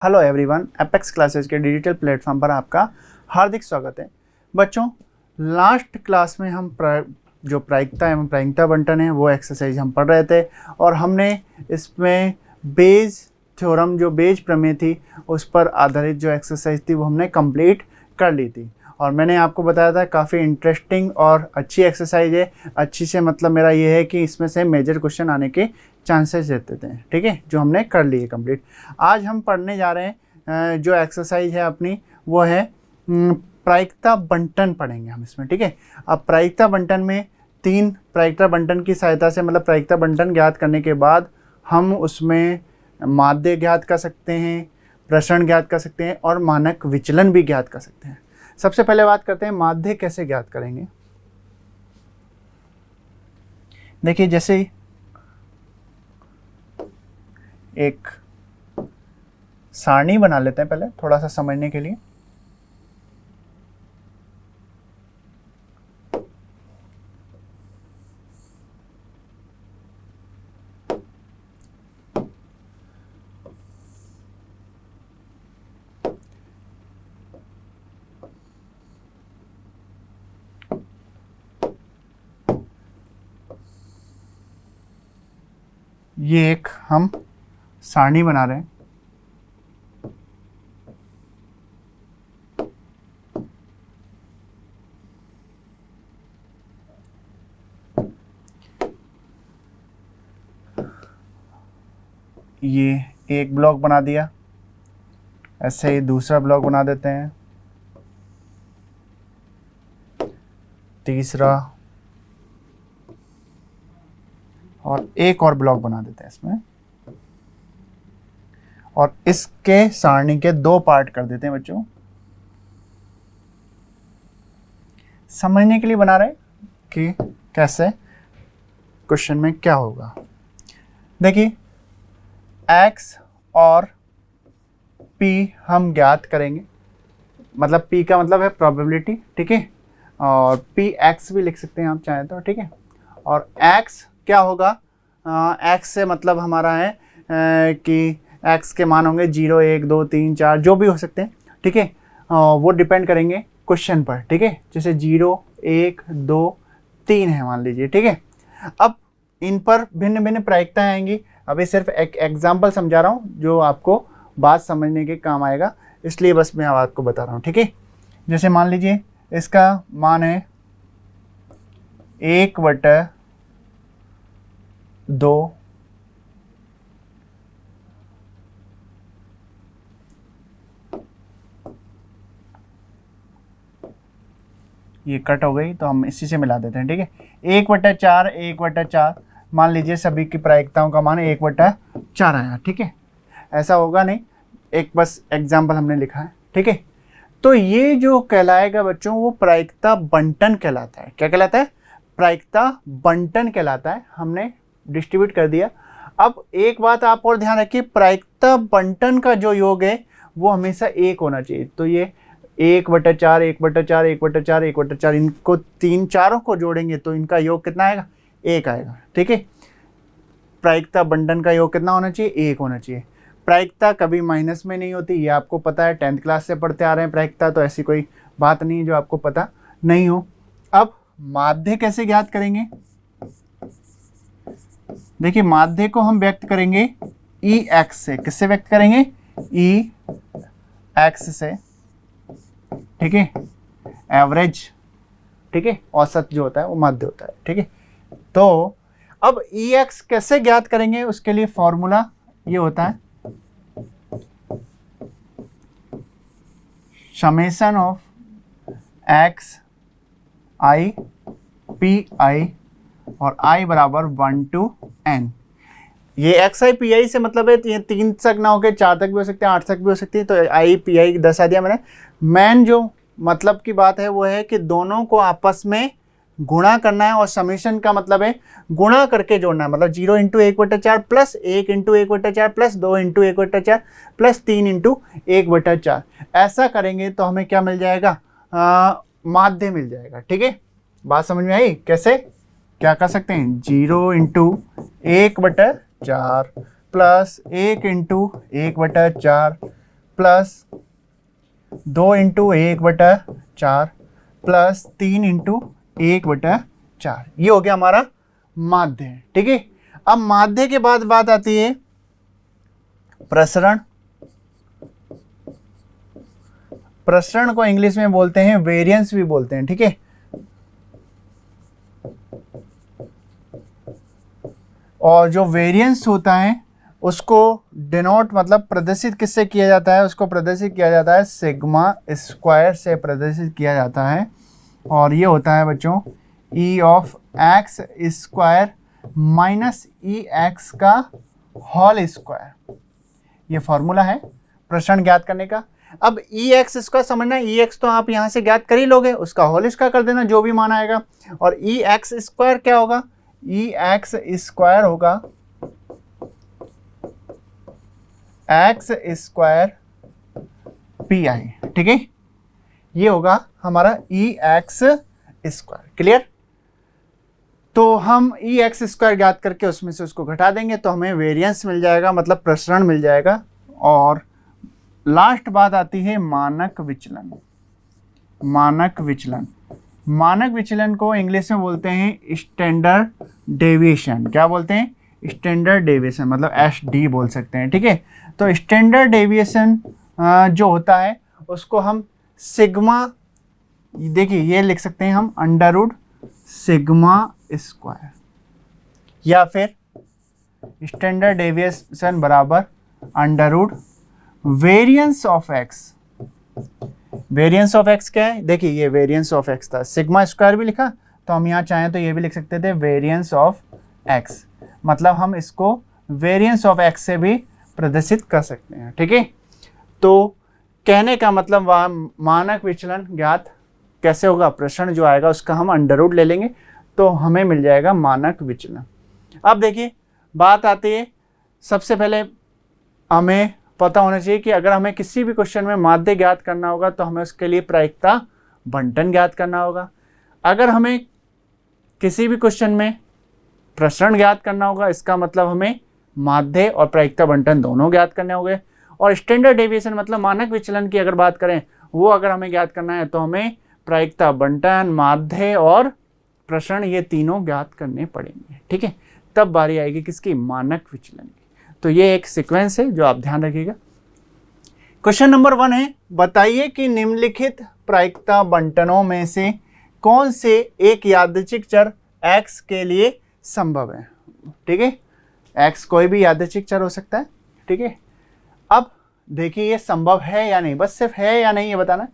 Hello everyone, apex classes के digital platform पर आपका हार्दिक स्वागत है। बच्चों, लास्ट क्लास में हम जो प्रायिकता एवं प्रायिकता बंटन है वो एक्सरसाइज हम पढ़ रहे थे और हमने इसमें बेज थ्योरम, जो बेज प्रमेय थी, उस पर आधारित जो एक्सरसाइज थी वो हमने कंप्लीट कर ली थी। और मैंने आपको बताया था काफ़ी इंटरेस्टिंग और अच्छी एक्सरसाइज है। अच्छी से मतलब मेरा ये है कि इसमें से मेजर क्वेश्चन आने के चांसेस रहते थे, ठीक है, जो हमने कर लिए कंप्लीट। आज हम पढ़ने जा रहे हैं जो एक्सरसाइज है अपनी, वो है प्रायिकता बंटन पढ़ेंगे हम इसमें, ठीक है। अब प्रायिकता बंटन में 3 प्रायिकता बंटन की सहायता से, मतलब प्रायिकता बंटन ज्ञात करने के बाद हम उसमें माध्य ज्ञात कर सकते हैं, प्रसरण ज्ञात कर सकते हैं और मानक विचलन भी ज्ञात कर सकते हैं। सबसे पहले बात करते हैं माध्य कैसे ज्ञात करेंगे। देखिए, जैसे एक सारणी बना लेते हैं पहले थोड़ा सा समझने के लिए। ये एक हम सारणी बना रहे हैं। ये एक ब्लॉक बना दिया, ऐसे ही दूसरा ब्लॉक बना देते हैं, तीसरा, और एक और ब्लॉक बना देते हैं इसमें, और इसके सारणी के 2 पार्ट कर देते हैं। बच्चों, समझने के लिए बना रहे कि कैसे क्वेश्चन में क्या होगा। देखिए, x और p हम ज्ञात करेंगे, मतलब p का मतलब है प्रोबेबिलिटी, ठीक है, और px भी लिख सकते हैं आप चाहें तो, ठीक है। और x क्या होगा, x से मतलब हमारा है कि x के मान होंगे 0, 1, 2, 3, 4 जो भी हो सकते हैं, ठीक है। वो डिपेंड करेंगे क्वेश्चन पर, ठीक है। जैसे 0, 1, 2, 3 है मान लीजिए, ठीक है। अब इन पर भिन्न भिन्न प्रायिकताएं आएंगी। अभी सिर्फ एक एग्जाम्पल समझा रहा हूँ जो आपको बात समझने के काम आएगा, इसलिए बस मैं आपको बता रहा हूँ, ठीक है। जैसे मान लीजिए इसका मान है 1/2, ये कट हो गई तो हम इसी से मिला देते हैं, ठीक है। 1/4, 1/4 मान लीजिए सभी की प्रायिकताओं का मान 1/4 आया, ठीक है। ऐसा होगा नहीं, एक बस एग्जाम्पल हमने लिखा है, ठीक है। तो ये जो कहलाएगा बच्चों, वो प्रायिकता बंटन कहलाता है। क्या कहलाता है? प्रायिकता बंटन कहलाता है। हमने डिस्ट्रीब्यूट कर दिया। अब एक बात आप और ध्यान रखिए, प्रायिकता बंटन का जो योग है वो हमेशा 1 होना चाहिए। तो ये 1/4, 1/4, 1/4, 1/4, इनको 3 को जोड़ेंगे तो इनका योग कितना आएगा? 1 आएगा, ठीक है। प्रायिकता बंटन का योग कितना होना चाहिए? 1 होना चाहिए। प्रायिकता कभी माइनस में नहीं होती, ये आपको पता है, 10th क्लास से पढ़ते आ रहे हैं प्रायिकता, तो ऐसी कोई बात नहीं है जो आपको पता नहीं हो। अब माध्य कैसे ज्ञात करेंगे? देखिए, माध्य को हम व्यक्त करेंगे Ex से। किससे व्यक्त करेंगे? Ex से, ठीक है। एवरेज, ठीक है, औसत जो होता है वो माध्य होता है, ठीक है। तो अब Ex कैसे ज्ञात करेंगे? उसके लिए फॉर्मूला ये होता है summation of x i p i और i बराबर 1 to n। ये x i p i से मतलब है ये 3 तक ना होकर 4 तक भी हो सकते हैं, 8 तक भी हो सकती है। तो i p i दर्शा दिया मैंने। मेन जो मतलब की बात है वो है कि दोनों को आपस में गुणा करना है, और समेशन का मतलब है गुणा करके जोड़ना है। मतलब 0 × 1/4 प्लस 1 × 1/4 प्लस 2 × 1/4 प्लस 3 × 1/4। ऐसा करेंगे तो हमें क्या मिल जाएगा? माध्य मिल जाएगा, ठीक है। बात समझ में आई? कैसे क्या कर सकते हैं? 0 × 1/4 plus 1 × 1/4 plus 2 into 1/4 plus 3 into 1/4, ये हो गया हमारा माध्य। ठीक है, अब माध्य के बाद बात आती है प्रसरण। प्रसरण को इंग्लिश में बोलते हैं वेरिएंस भी बोलते हैं। ठीक है, और जो वेरिएंस होता है उसको डिनोट मतलब प्रदर्शित किससे किया जाता है, उसको प्रदर्शित किया जाता है सिग्मा स्क्वायर से प्रदर्शित किया जाता है, और ये होता है बच्चों ई of x square minus E x का होल स्क्वायर। ये फॉर्मूला है प्रसरण ज्ञात करने का। अब ई एक्स स्क्वायर समझना, ई एक्स तो आप यहाँ से ज्ञात कर ही लोगे, उसका होल स्क्वायर कर देना जो भी मान आएगा, और ई एक्स स्क्वायर क्या होगा, ई एक्स स्क्वायर होगा एक्स स्क्वायर पी आई। ठीक है, ये होगा हमारा ई एक्स स्क्वायर। क्लियर? तो हम ई एक्स स्क्वायर ज्ञात करके उसमें से उसको घटा देंगे तो हमें वेरिएंस मिल जाएगा, मतलब प्रसरण मिल जाएगा। और लास्ट बात आती है मानक विचलन। मानक विचलन, मानक विचलन को इंग्लिश में बोलते हैं स्टैंडर्ड डेविएशन। क्या बोलते हैं? स्टैंडर्ड डेविएशन, मतलब SD बोल सकते हैं। ठीक है, तो स्टैंडर्ड डेविएशन जो होता है उसको हम सिग्मा, देखिए ये लिख सकते हैं हम अंडररूट सिग्मा स्क्वायर, या फिर स्टैंडर्ड डेविएशन बराबर under root variance of x. Variance of x क्या है? देखिए ये वेरिएंस ऑफ एक्स था, सिग्मा स्क्वायर भी लिखा, तो हम यहाँ चाहें तो ये भी लिख सकते थे वेरिएंस ऑफ एक्स, मतलब हम इसको वेरिएंस ऑफ एक्स से भी प्रदर्शित कर सकते हैं। ठीक है, तो कहने का मतलब वह मानक विचलन ज्ञात कैसे होगा, प्रसरण जो आएगा उसका हम अंडररूट ले लेंगे तो हमें मिल जाएगा मानक विचलन। अब देखिए बात आती है, सबसे पहले हमें पता होना चाहिए कि अगर हमें किसी भी क्वेश्चन में माध्य ज्ञात करना होगा तो हमें उसके लिए प्रायिकता बंटन ज्ञात करना होगा। अगर हमें किसी भी क्वेश्चन में प्रसरण ज्ञात करना होगा, इसका मतलब हमें माध्य और प्रायिकता बंटन दोनों ज्ञात करने होंगे। और स्टैंडर्ड डेविएशन मतलब मानक विचलन की अगर बात करें, वो अगर हमें ज्ञात करना है तो हमें प्रायिकता बंटन, माध्य और प्रसरण ये तीनों ज्ञात करने पड़ेंगे। ठीक है, तब बारी आएगी किसकी? मानक विचलन की। तो ये एक सीक्वेंस है जो आप ध्यान रखिएगा। क्वेश्चन नंबर 1 है, बताइए कि निम्नलिखित प्रायिकता बंटनों में से कौन से एक यादृच्छिक चर x के लिए संभव है। ठीक है, x कोई भी यादृच्छिक चर हो सकता है। ठीक है, अब देखिए ये संभव है या नहीं, बस सिर्फ है या नहीं ये बताना।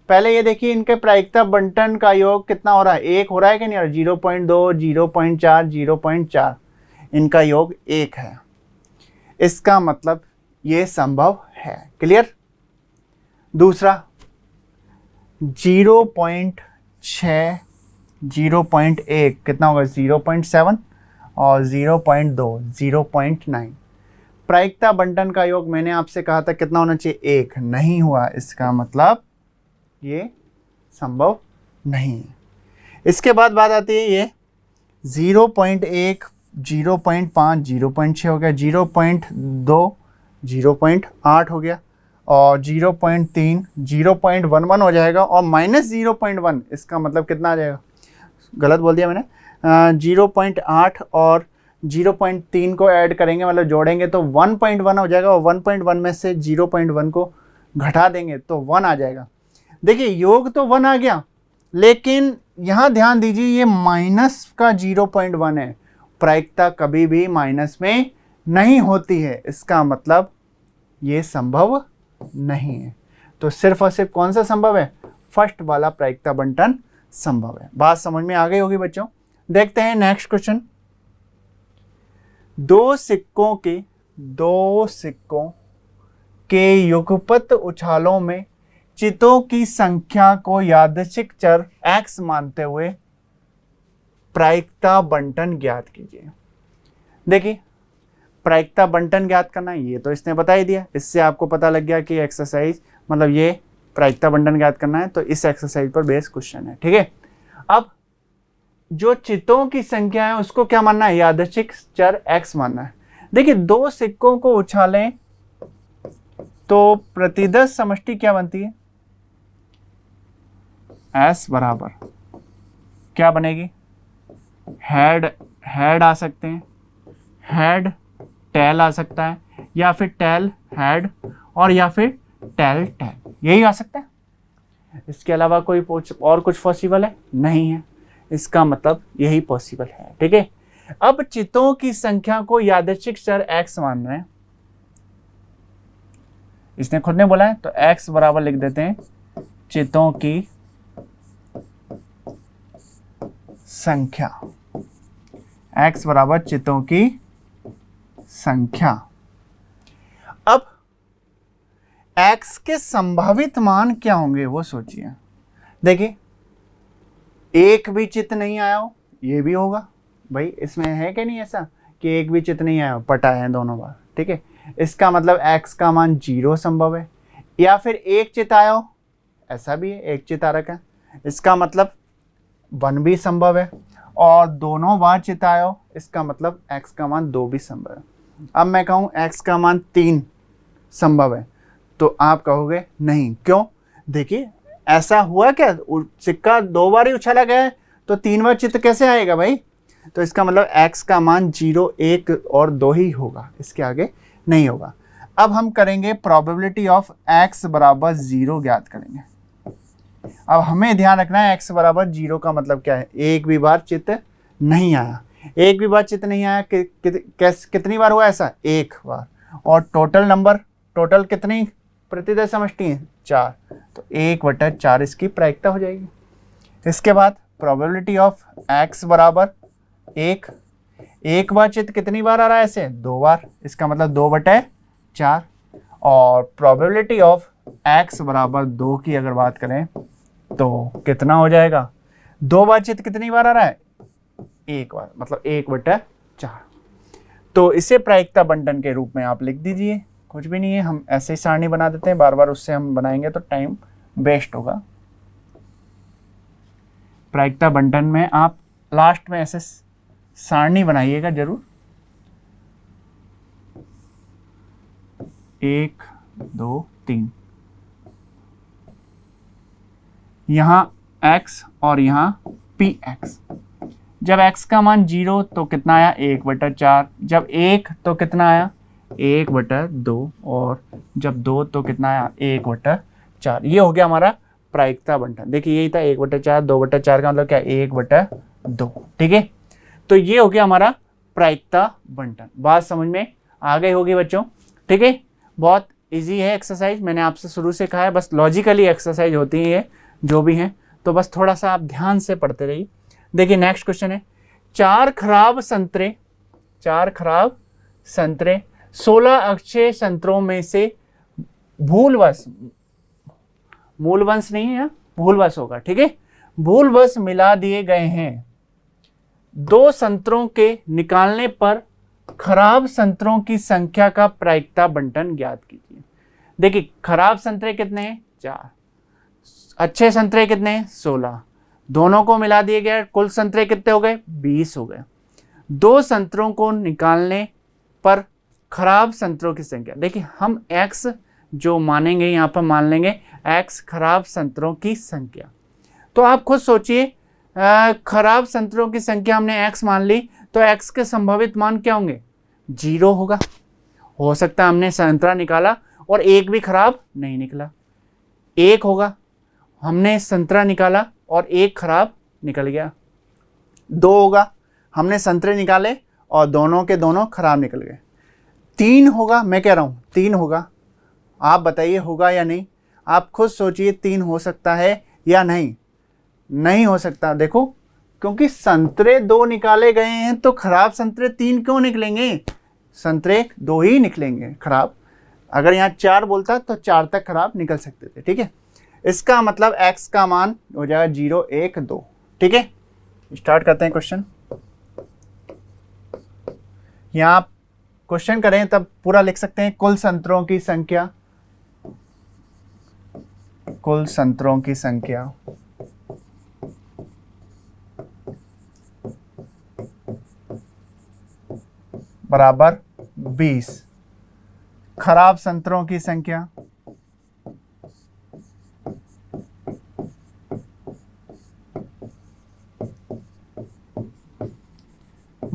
पहले ये देखिए इनके प्रायिकता बंटन का योग कितना हो रहा है, 1 हो रहा है कि नहीं, और 0.2, 0.4, 0.4 इनका योग 1 है, इसका मतलब ये संभव है। क्लियर? दूसरा 0.6, 0.1 कितना होगा, 0.7 और 0.2, 0.9। प्रायिकता बंटन का योग मैंने आपसे कहा था कितना होना चाहिए, 1 नहीं हुआ, इसका मतलब ये संभव नहीं है। इसके बाद बात आती है ये 0.1, 0.5, 0.6 हो गया, 0.2, 0.8 हो गया, और 0.3, 0.11 हो जाएगा, और -0.1 इसका मतलब कितना आ जाएगा, गलत बोल दिया मैंने, 0.8 और 0.3 को ऐड करेंगे मतलब जोड़ेंगे तो 1.1 हो जाएगा, और 1.1 में से 0.1 को घटा देंगे तो 1 आ जाएगा। देखिए योग तो 1 आ गया, लेकिन यहाँ ध्यान दीजिए ये माइनस का 0.1 है, प्रायिकता कभी भी माइनस में नहीं होती है, इसका मतलब ये संभव नहीं है। तो सिर्फ और सिर्फ कौन सा संभव है, फर्स्ट वाला प्रायिकता बंटन संभव है। बात समझ में आ गई होगी बच्चों। देखते हैं नेक्स्ट क्वेश्चन। दो सिक्कों के युगपत उछालों में चितों की संख्या को यादृच्छिक चर x मानते हुए प्रायिकता बंटन ज्ञात कीजिए। देखिए प्रायिकता बंटन ज्ञात करना ये तो इसने बता ही दिया, इससे आपको पता लग गया कि एक्सरसाइज मतलब ये प्रायिकता बंटन ज्ञात करना है, तो इस एक्सरसाइज पर बेस्ड क्वेश्चन है। ठीक है, अब जो चितों की संख्या है उसको क्या मानना है, यादृच्छिक चर x मानना है। देखिए दो सिक्कों को उछालें तो प्रतिदश समष्टि क्या बनती है? S बराबर क्या बनेगी? हेड आ सकते हैं, हेड टेल आ सकता है, या फिर टेल हेड, और या फिर टेल टेल, यही आ सकता है। इसके अलावा कोई और कुछ पॉसिबल है? नहीं है। इसका मतलब यही पॉसिबल है। ठीक है, अब चितों की संख्या को यादृच्छिक चर x मान रहे हैं, इसने खुद ने बोला है, तो x बराबर लिख देते हैं चितों की संख्या, x बराबर चितों की संख्या। अब x के संभावित मान क्या होंगे वो सोचिए। देखिए, एक भी चित नहीं आया हो, ये भी होगा भाई, इसमें है कि नहीं ऐसा कि एक भी चित नहीं आया हो, पटा है दोनों बार। ठीक है, इसका मतलब x का मान 0 संभव है, या फिर एक चित आया हो, ऐसा भी है, एक चित आ रखा है, इसका मतलब 1 भी संभव है, और दोनों बार चित आया हो, इसका मतलब x का मान 2 भी संभव है। अब मैं कहूँ x का मान 3 संभव है, तो आप कहोगे नहीं, क्यों? देखिए, ऐसा हुआ क्या, सिक्का 2 बार ही उछाला गया है, तो 3 बार चित्त कैसे आएगा भाई? तो इसका मतलब x का मान 0, 1 और 2 ही होगा, इसके आगे नहीं होगा। अब हम करेंगे प्रोबेबिलिटी ऑफ x बराबर 0 ज्ञात करेंगे। अब हमें ध्यान रखना है x बराबर 0 का मतलब क्या है? एक भी बार चित्त नहीं आया, एक भी बार चित्त नहीं आया, कितनी बार हुआ ऐसा? एक बार। और टोटल नंबर, टोटल कितनी प्रतिदश समष्टि है? 4, तो 1/4 इसकी प्रायिकता हो जाएगी। इसके बाद प्रोबेबिलिटी ऑफ x बराबर 1, एक बार चित्त कितनी बार आ रहा है ऐसे? 2 बार, इसका मतलब 2/4। और प्रोबेबिलिटी ऑफ x बराबर 2 की अगर बात करें तो कितना हो जाएगा? 2 बार चित्त कितनी बार आ रहा है? 1 बार, मतलब 1/4। तो इसे प्रायिकता बंटन के रूप में आप लिख दीजिए, कुछ भी नहीं है, हम ऐसे ही सारणी बना देते हैं, बार बार उससे हम बनाएंगे तो टाइम वेस्ट होगा। प्रायिकता बंटन में आप लास्ट में ऐसे सारणी बनाइएगा जरूर, 1 2 3, यहाँ x और यहाँ px। जब x का मान 0 तो कितना आया? 1/4। जब 1 तो कितना आया? 1/2। और जब 2 तो कितना आया? 1/4। ये हो गया हमारा प्रायिकता बंटन। देखिए, यही था 1/4, 2/4 का मतलब क्या? 1/2। ठीक है, तो ये हो गया हमारा प्रायिकता बंटन। बात समझ में आ गई होगी बच्चों? ठीक है, बहुत इजी है एक्सरसाइज, मैंने आपसे शुरू से कहा है, बस लॉजिकली एक्सरसाइज होती है जो भी हैं, तो बस थोड़ा सा आप ध्यान से पढ़ते रहिए। देखिए, नेक्स्ट क्वेश्चन है, 4 खराब संतरे 16 अक्षय संतरों में से भूलवश, मूलवंश नहीं है, भूलवश होगा। ठीक है, भूलवश मिला दिए गए हैं। 2 संतरों के निकालने पर खराब संतरों की संख्या का प्रायिकता बंटन ज्ञात कीजिए। देखिए, खराब संतरे कितने हैं? 4, अच्छे संतरे कितने हैं? 16, दोनों को मिला दिए गए, कुल संतरे कितने हो गए? 20 हो गए। 2 संतरों को निकालने पर खराब संतरों की संख्या, देखिए हम x जो मानेंगे यहाँ पर मान लेंगे x खराब संतरों की संख्या। तो आप खुद सोचिए, खराब संतरों की संख्या हमने x मान ली, तो x के संभावित मान क्या होंगे? 0 होगा। हो सकता है हमने संतरा निकाला और एक भी खराब नहीं निकला। 1 होगा, हमने संतरा निकाला और एक खराब निकल गया। 2 होगा, हमने संतरे निकाले और दोनों के दोनों खराब निकल गए। 3 होगा, मैं कह रहा हूँ 3 होगा, आप बताइए होगा या नहीं? आप खुद सोचिए, 3 हो सकता है या नहीं? नहीं हो सकता। देखो, क्योंकि संतरे 2 निकाले गए हैं, तो खराब संतरे 3 क्यों निकलेंगे? संतरे 2 ही निकलेंगे खराब। अगर यहाँ 4 बोलता तो 4 तक खराब निकल सकते थे। ठीक है, इसका मतलब x का मान हो जाएगा 0 1 2। ठीक है, स्टार्ट करते हैं क्वेश्चन। यहाँ आप क्वेश्चन करें तब पूरा लिख सकते हैं, कुल संतरों की संख्या, कुल संतरों की संख्या बराबर 20, खराब संतरों की संख्या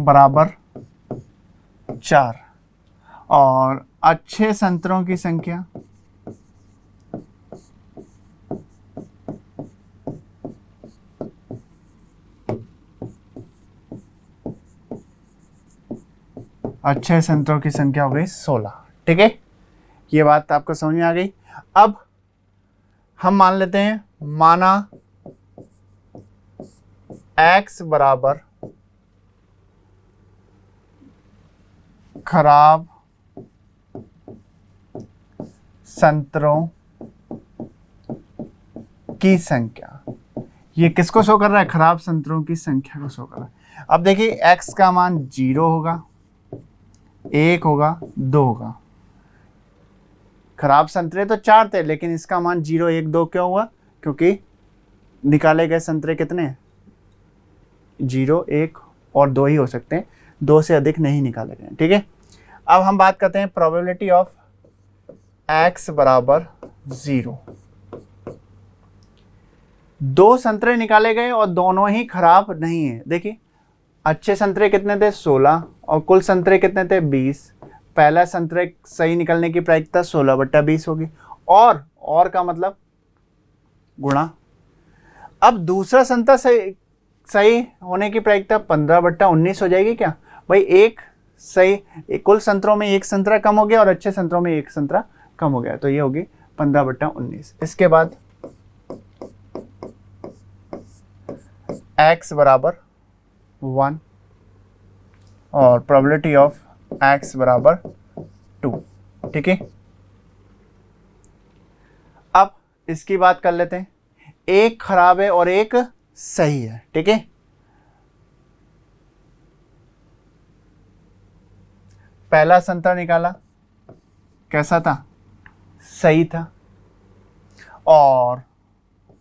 बराबर 4 और अच्छे संतरों की संख्या अच्छे संतरों की संख्या हो गई 16। ठीक है, ये बात आपको समझ में आ गई। अब हम मान लेते हैं, माना x बराबर खराब संतरों की संख्या। ये किसको शो कर रहा है? खराब संतरों की संख्या को शो कर रहा है। अब देखिए x का मान 0 होगा, 1 होगा, 2 होगा। खराब संतरे तो 4 थे, लेकिन इसका मान 0, 1, 2 क्यों हुआ? क्योंकि निकाले गए संतरे कितने हैं? 0, 1 और 2 ही हो सकते हैं, 2 से अधिक नहीं निकाले गए। ठीक है, अब हम बात करते हैं प्रोबेबिलिटी ऑफ x बराबर 0। 2 संतरे निकाले गए और दोनों ही खराब नहीं है। देखिए अच्छे संतरे कितने थे? 16 और कुल संतरे कितने थे? 20। पहला संतरे सही निकलने की प्रायिकता 16/20 होगी, और का मतलब गुणा। अब दूसरा संतरा सही होने की प्रायिकता 15/19 हो जाएगी क्या? भाई एक सही, कुल संतरों में एक संतरा कम हो गया और अच्छे संतरों में एक संतरा कम हो गया, तो ये होगी 15/19। इसके बाद x बराबर 1 और प्रोबेबिलिटी ऑफ x बराबर 2। ठीक है, अब इसकी बात कर लेते हैं। एक खराब है और एक सही है। ठीक है, पहला संतरा निकाला, कैसा था? सही था, और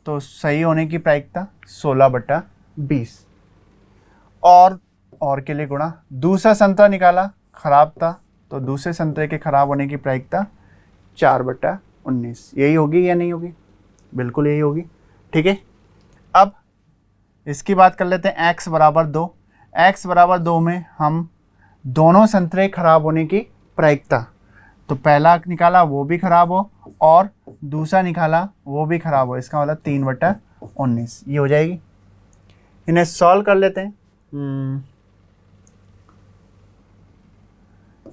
तो सही होने की प्रायिकता 16/20 और के लिए गुणा। दूसरा संतरा निकाला, खराब था, तो दूसरे संतरे के खराब होने की प्रायिकता 4/19। यही होगी या नहीं होगी? बिल्कुल यही होगी। ठीक है, अब इसकी बात कर लेते हैं x बराबर 2। x बराबर 2 में हम दोनों संतरे खराब होने की प्रायिकता, तो पहला निकाला वो भी खराब हो और दूसरा निकाला वो भी खराब हो, इसका मतलब 3/19 ये हो जाएगी। इन्हें सॉल्व कर लेते हैं।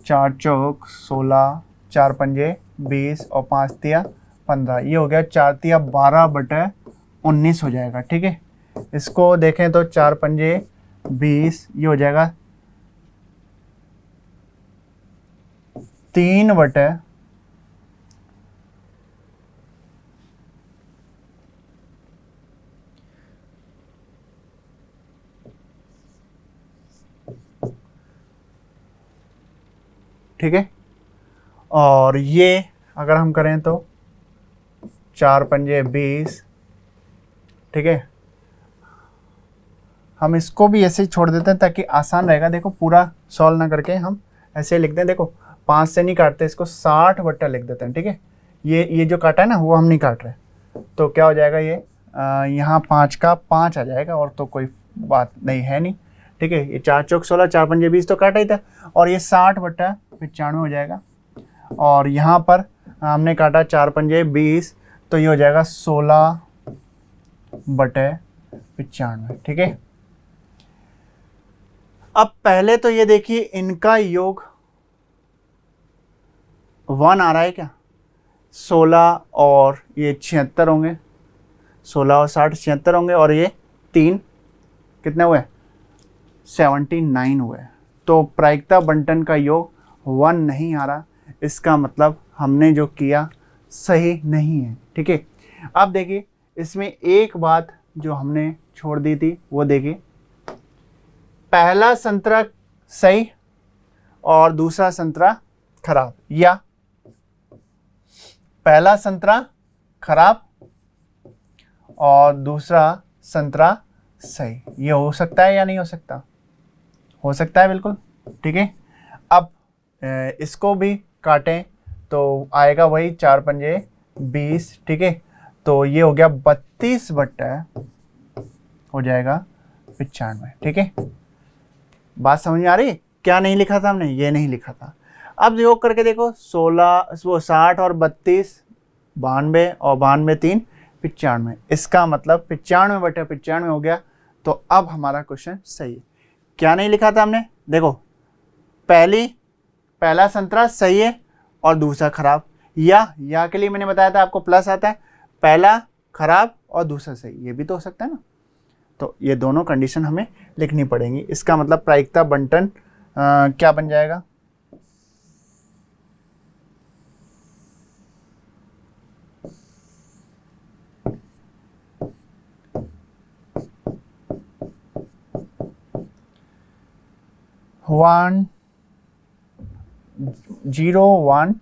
4 चौक 16, 4 पंजे 20 और 5 तिया 15, ये हो गया 4 तिया 12/19 हो जाएगा। ठीक है, इसको देखें तो 4 पंजे 20, ये हो जाएगा 3/, ठीक है, और ये अगर हम करें तो 4 पंजे 20। ठीक है, हम इसको भी ऐसे ही छोड़ देते हैं ताकि आसान रहेगा। देखो पूरा सॉल्व ना करके हम ऐसे ही लिखते हैं। देखो 5 से नहीं काटते, इसको 60 लिख देते हैं। ठीक है, ये जो काटा है ना वो हम नहीं काट रहे, तो क्या हो जाएगा? ये यहाँ 5 का 5 आ जाएगा, और तो कोई बात नहीं है नहीं। ठीक है, ये 4 चौक 16, 4 पंजे 20 तो काटा ही था, और ये 60/95 हो जाएगा। और यहाँ पर हमने काटा 4 पंजे 20, तो ये हो जाएगा 16/95। ठीक है, अब पहले तो ये देखिए इनका योग 1 आ रहा है क्या? 16 और ये 76 होंगे, 16 और 60 76 होंगे, और ये 3 कितने हुए? 79 हुए। तो प्रायिकता बंटन का योग 1 नहीं आ रहा, इसका मतलब हमने जो किया सही नहीं है। ठीक है, अब देखिए इसमें एक बात जो हमने छोड़ दी थी वो देखिए, पहला संतरा सही और दूसरा संतरा खराब, या पहला संतरा खराब और दूसरा संतरा सही, ये हो सकता है या नहीं हो सकता? हो सकता है बिल्कुल। ठीक है, अब इसको भी काटें तो आएगा वही 4 पंजे 20। ठीक है, तो ये हो गया 32 बट्टा हो जाएगा 95। ठीक है, बात समझ में आ रही? क्या नहीं लिखा था हमने? ये नहीं लिखा था। अब योग करके देखो, 16 वो 60 और 32 92 और 92 3 95। इसका मतलब 95/95 हो गया। तो अब हमारा क्वेश्चन सही है। क्या नहीं लिखा था हमने? देखो, पहला संतरा सही है और दूसरा खराब। या के लिए मैंने बताया था आपको प्लस आता है, पहला खराब और दूसरा सही, ये भी तो हो सकता है ना। तो ये दोनों कंडीशन हमें लिखनी पड़ेंगी। इसका मतलब प्रायिकता बंटन क्या बन जाएगा? वन 0 1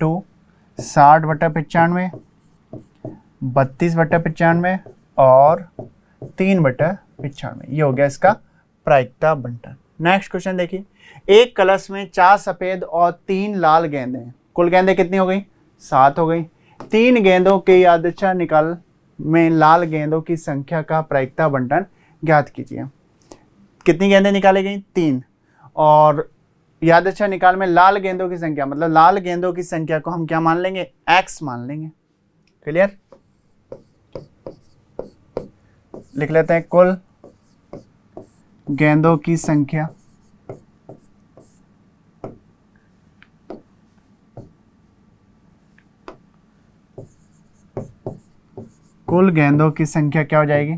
2 60/95, 32/95 और 3/95। ये हो गया इसका प्रायिकता बंटन। नेक्स्ट क्वेश्चन देखिए, एक कलश में 4 सफेद और 3 लाल गेंदें हैं। कुल गेंदें कितनी हो गई? 7 हो गई। 3 गेंदों के यादृच्छा निकाल में लाल गेंदों की संख्या का प्रायिकता बंटन ज्ञात कीजिए। कितनी गेंदें निकाली गई? 3। और यादृच्छा निकाल में लाल गेंदों की संख्या, मतलब लाल गेंदों की संख्या को हम क्या मान लेंगे? x मान लेंगे। क्लियर? लिख लेते हैं, कुल गेंदों की संख्या कुल गेंदों की संख्या क्या हो जाएगी?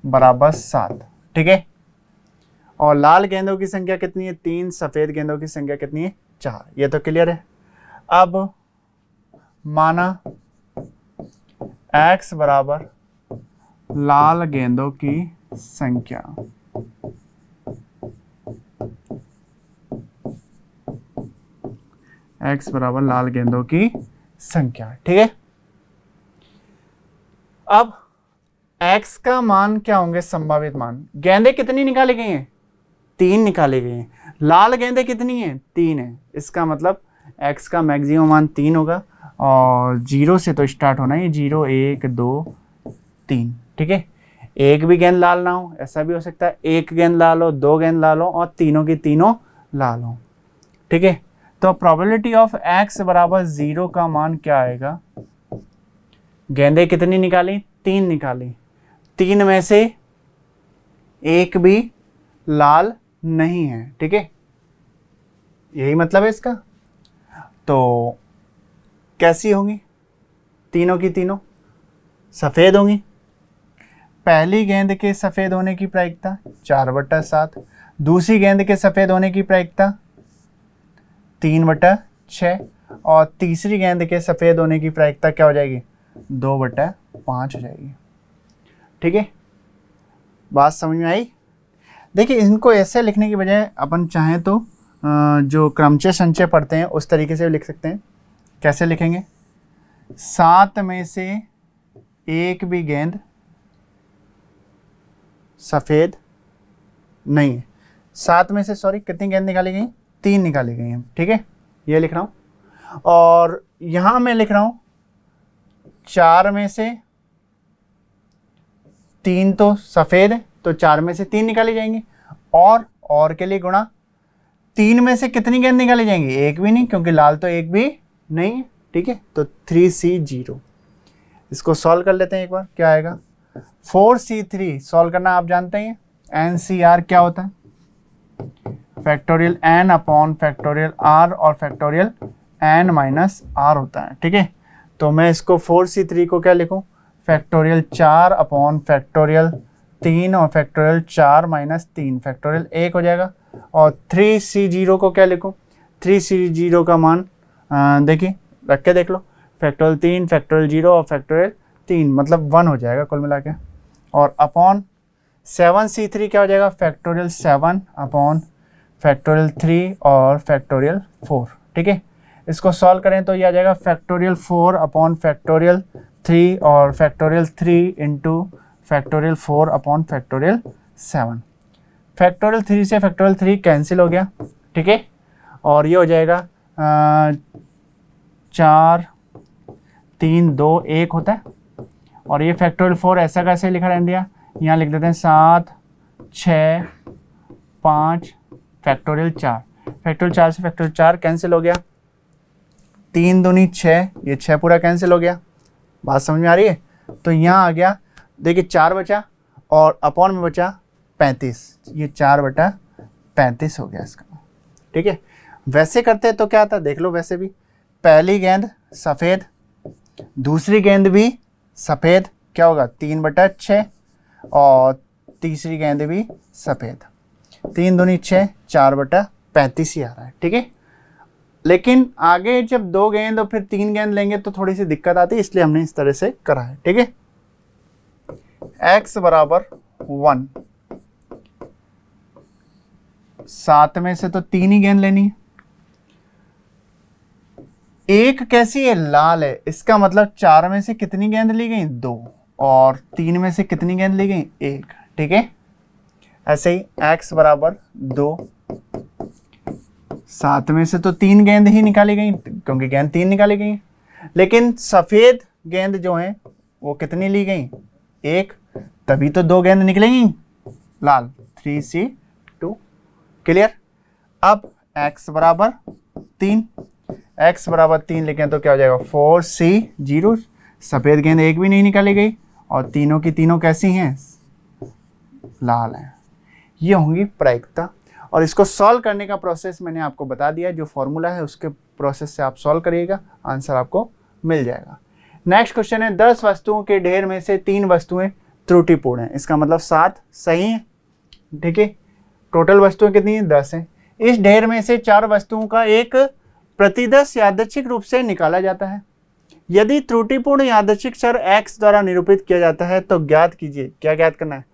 बराबर 7। ठीक है। और लाल गेंदों की संख्या कितनी है? 3। सफेद गेंदों की संख्या कितनी है? 4। ये तो क्लियर है। अब माना x बराबर लाल गेंदों की संख्या, x बराबर लाल गेंदों की संख्या। ठीक है। अब x का मान क्या होंगे? संभावित मान। गेंदें कितनी निकाली गई हैं? 3 निकाली गई हैं। लाल गेंदें कितनी हैं? 3 है। इसका मतलब x का मैक्सिमम मान 3 होगा और 0 से तो स्टार्ट होना है, 0 1 2 3। ठीक है। एक भी गेंद लाल ना हो, ऐसा भी हो सकता है। एक गेंद लाल हो, 2 गेंद लाल हो और तीनों की तीनों लाल हो। ठीक है। तो प्रोबेबिलिटी ऑफ x बराबर 0 का मान क्या आएगा? गेंदें कितनी निकाली? 3 निकाली। 3 में से एक भी लाल नहीं है। ठीक है, यही मतलब है इसका। तो कैसी होंगी? तीनों की तीनों सफेद होंगी। पहली गेंद के सफेद होने की प्रायिकता 4/7, दूसरी गेंद के सफेद होने की प्रायिकता 3/6 और तीसरी गेंद के सफेद होने की प्रायिकता क्या हो जाएगी? 2/5 हो जाएगी। ठीक है, बात समझ में आई? देखिए, इनको ऐसे लिखने की बजाय अपन चाहें तो जो क्रमचय संचय पढ़ते हैं उस तरीके से भी लिख सकते हैं। कैसे लिखेंगे? 7 में से एक भी गेंद सफ़ेद नहीं है। 7 में से कितनी गेंद निकाली गई? 3 निकाली गई हैं। ठीक है, ये लिख रहा हूँ। और यहाँ मैं लिख रहा हूँ 4 में से 3 तो सफ़ेद है, तो 4 में से 3 निकाली जाएंगी। और के लिए गुणा 3 में से कितनी गेंद निकाली जाएंगी? एक भी नहीं, क्योंकि लाल तो एक भी नहीं है। ठीक है, तो 3C0। इसको सॉल्व कर लेते हैं एक बार। क्या आएगा? 4C3 सॉल्व करना आप जानते हैं। NCR क्या होता है? Factorial n upon factorial r और फैक्टोरियल n माइनस r होता है। ठीक है, तो मैं इसको 4C3 को क्या लिखूं? फैक्टोरियल 4 अपॉन फैक्टोरियल 3 और फैक्टोरियल 4 माइनस 3 फैक्टोरियल 1 हो जाएगा। और 3C0 को क्या लिखूं? 3C0 का मान देखिए, रख के देख लो। फैक्टोरियल 3 फैक्टोरियल 0 और फैक्टोरियल 3 मतलब 1 हो जाएगा कुल मिला के। और अपॉन 7C3 क्या हो जाएगा? फैक्टोरियल 7 अपॉन फैक्टोरियल 3 और फैक्टोरियल 4। ठीक है, इसको सॉल्व करें तो ये आ जाएगा फैक्टोरियल 4 अपॉन फैक्टोरियल 3 और factorial 3 into factorial 4 upon factorial 7। Factorial 3 से फैक्टोरियल 3 कैंसिल हो गया। ठीक है, और ये हो जाएगा 4 3 2 1 होता है। और ये फैक्टोरियल 4 ऐसा कैसे लिखा रहने दिया? यहाँ लिख देते हैं 7 6 5 फैक्टोरियल 4, फैक्टोरियल 4 से फैक्टोरियल 4 कैंसिल हो गया, 3 दूनी 6, ये 6 पूरा कैंसिल हो गया। बात समझ में आ रही है? तो यहाँ आ गया, देखिए 4 बचा और अपॉन में बचा 35, ये 4/35 हो गया इसका। ठीक है, वैसे करते तो क्या था देख लो, वैसे भी पहली गेंद सफ़ेद, दूसरी गेंद भी सफ़ेद, क्या होगा 3/6, और तीसरी गेंद भी सफ़ेद, 3 दूनी 6, 4/35 ही आ रहा है। ठीक है, लेकिन आगे जब 2 गेंद और फिर 3 गेंद लेंगे तो थोड़ी सी दिक्कत आती है, इसलिए हमने इस तरह से करा है। ठीक है, x बराबर 1, 7 में से तो 3 ही गेंद लेनी है, एक कैसी है, लाल है, इसका मतलब 4 में से कितनी गेंद ली गई, 2, और 3 में से कितनी गेंद ली गई, 1। ठीक है, ऐसे ही x बराबर 2, 7 में से तो 3 गेंद ही निकाली गई क्योंकि गेंद 3 निकाली गई, लेकिन सफ़ेद गेंद जो है वो कितनी ली गई, 1, तभी तो 2 गेंद निकलेंगी लाल, 3C2। क्लियर? अब x बराबर 3, x बराबर 3 लिखें तो क्या हो जाएगा, 4C0, सफ़ेद गेंद एक भी नहीं निकाली गई और तीनों की तीनों कैसी हैं, लाल हैं। ये होंगी प्रायिकता, और इसको सॉल्व करने का प्रोसेस मैंने आपको बता दिया, जो फॉर्मूला है उसके प्रोसेस से आप सॉल्व करिएगा, आंसर आपको मिल जाएगा। नेक्स्ट क्वेश्चन है, 10 वस्तुओं के ढेर में से 3 वस्तुएं त्रुटिपूर्ण हैं, इसका मतलब 7 सही है। ठीक है, टोटल वस्तुएं कितनी हैं, 10 हैं। इस ढेर में से 4 वस्तुओं का एक प्रतिदश यादृच्छिक रूप से निकाला जाता है। यदि त्रुटिपूर्ण यादृच्छिक चर x द्वारा निरूपित किया जाता है तो ज्ञात कीजिए, क्या ज्ञात करना है,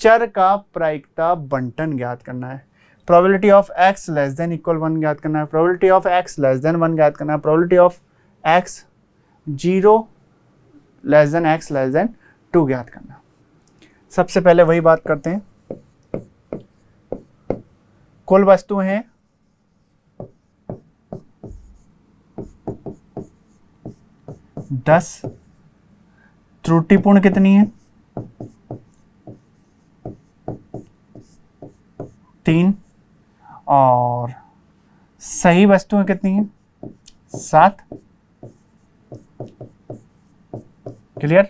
चर का प्रायिकता बंटन ज्ञात करना है। Probability of x less than equal 1 ज्ञात करना है, probability of x less than 1 ज्ञात करना है, probability of x 0 less than x less than 2 ज्ञात करना। सबसे पहले वही बात करते हैं, कुल वस्तुएं हैं 10, त्रुटिपूर्ण कितनी है, 3, और सही वस्तुएं कितनी हैं, 7। क्लियर?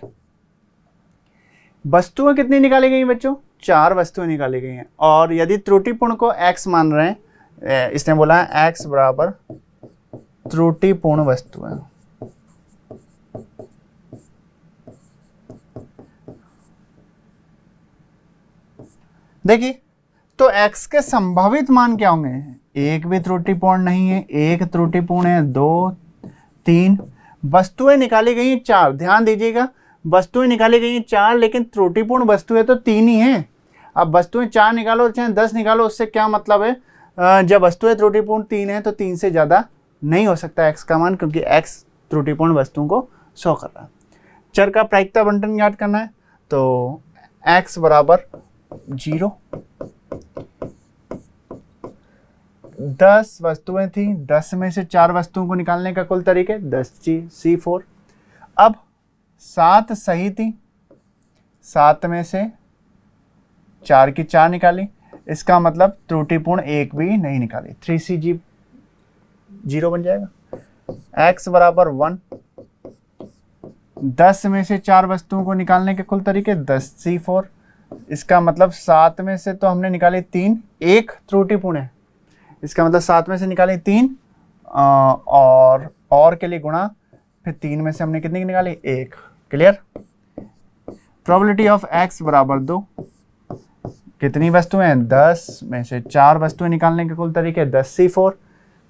वस्तुएं कितनी निकाली गई बच्चों, 4 वस्तुएं निकाली गई हैं, और यदि त्रुटिपूर्ण को x मान रहे हैं, इसने बोला है x बराबर त्रुटिपूर्ण वस्तुएं। देखिए, तो x के संभावित मान क्या होंगे, एक भी त्रुटिपूर्ण नहीं है, एक त्रुटिपूर्ण है, 2, 3, वस्तुएं निकाली गई हैं 4। ध्यान दीजिएगा, वस्तुएं निकाली गई हैं 4, लेकिन त्रुटिपूर्ण वस्तुएं तो 3 ही हैं। अब वस्तुएं 4 निकालो चाहे 10 निकालो, उससे क्या मतलब है, जब वस्तुएं त्रुटिपूर्ण 3 है तो 3 से ज़्यादा नहीं हो सकता x का मान, क्योंकि x त्रुटिपूर्ण वस्तुओं को शो कर रहा है। चर का प्रायिकता बंटन ज्ञात करना है, तो x बराबर 0, 10 वस्तुएं थी, 10 में से 4 वस्तुओं को निकालने का कुल तरीके 10C4। अब 7 सही थी, 7 में से 4 की 4 निकाली, इसका मतलब त्रुटिपूर्ण एक भी नहीं निकाली, 3C0 बन जाएगा। x बराबर 1, 10 में से 4 वस्तुओं को निकालने के कुल तरीके 10C4, इसका मतलब 7 में से तो हमने निकाली 3, एक त्रुटिपूर्ण है, इसका मतलब 7 में से निकाली 3, और के लिए गुणा, फिर 3 में से हमने कितनी निकाली, 1। क्लियर? प्रोबेबिलिटी ऑफ x बराबर 2, कितनी वस्तुएं हैं, 10 में से 4 वस्तुएं निकालने के कुल तरीके 10C4,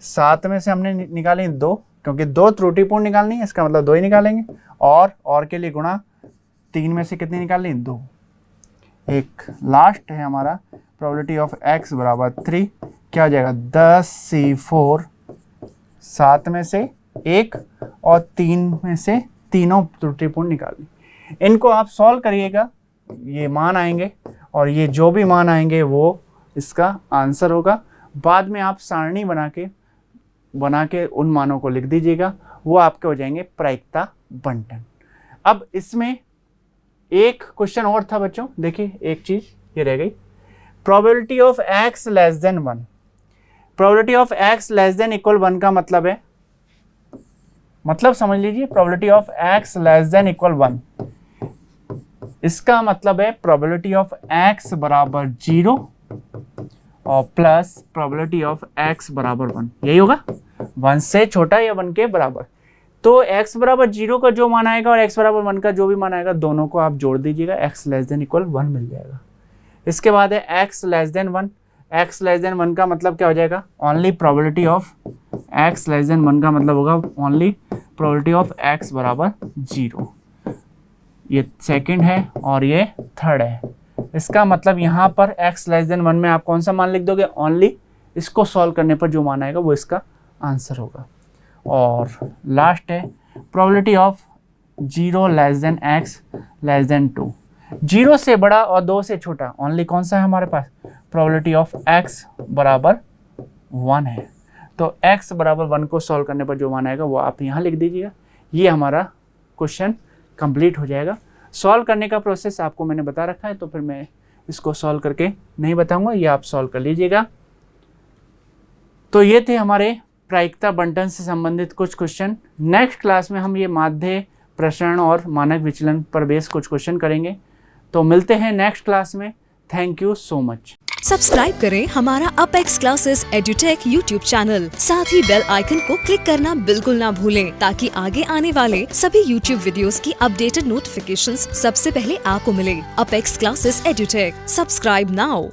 7 में से हमने निकाली 2, क्योंकि 2 त्रुटिपूर्ण निकालनी है, इसका मतलब 2 ही निकालेंगे, और के लिए गुणा, 3 में से कितनी निकालनी, 2। एक लास्ट है हमारा, प्रोबेबिलिटी ऑफ x बराबर 3, क्या हो जाएगा, 10C4, 7 में से 1 और 3 में से तीनों त्रुटिपूर्ण निकालनी। इनको आप सॉल्व करिएगा, ये मान आएंगे, और ये जो भी मान आएंगे वो इसका आंसर होगा। बाद में आप सारणी बना के उन मानों को लिख दीजिएगा, वो आपके हो जाएंगे प्रायिकता बंटन। अब इसमें एक क्वेश्चन और था बच्चों, देखिए एक चीज़ ये रह गई, probability of x less than 1, probability of x less than equal 1 का मतलब है, मतलब समझ लीजिए probability of x less than equal 1, इसका मतलब है प्रोबेबिलिटी ऑफ x बराबर 0 और प्लस प्रोबेबिलिटी ऑफ x बराबर 1, यही होगा, 1 से छोटा या 1 के बराबर। तो x बराबर 0 का जो मान आएगा और x बराबर 1 का जो भी मान आएगा, दोनों को आप जोड़ दीजिएगा, x लेस देन इक्वल 1 मिल जाएगा। इसके बाद है x less than 1, x less than 1 का मतलब क्या हो जाएगा, only probability of x less than 1 का मतलब होगा ओनली प्रोबेबिलिटी ऑफ x बराबर 0, ये सेकंड है और ये थर्ड है। इसका मतलब यहाँ पर x लेस देन 1 में आप कौन सा मान लिख दोगे, ओनली, इसको सॉल्व करने पर जो मान आएगा वो इसका आंसर होगा। और लास्ट है probability of 0 less than x less than 2, 0 से बड़ा और 2 से छोटा, ओनली कौन सा है हमारे पास, प्रोबेबिलिटी ऑफ x बराबर 1 है। तो x बराबर 1 को सॉल्व करने पर जो मान आएगा वो आप यहाँ लिख दीजिएगा। ये हमारा क्वेश्चन कंप्लीट हो जाएगा। सॉल्व करने का प्रोसेस आपको मैंने बता रखा है, तो फिर मैं इसको सॉल्व करके नहीं बताऊंगा, ये आप सॉल्व कर लीजिएगा। तो ये थे हमारे प्रायिकता बंटन से संबंधित कुछ क्वेश्चन। नेक्स्ट क्लास में हम ये माध्य, प्रसरण और मानक विचलन पर बेस कुछ क्वेश्चन करेंगे। तो मिलते हैं नेक्स्ट क्लास में। Thank you so much. Subscribe करें हमारा Apex Classes Edutech YouTube channel, साथ ही बेल आइकन को क्लिक करना बिल्कुल ना भूलें, ताकि आगे आने वाले सभी यूट्यूब वीडियोस की अपडेटेड नोटिफिकेशंस सबसे पहले आपको मिले। Apex Classes Edutech, subscribe now.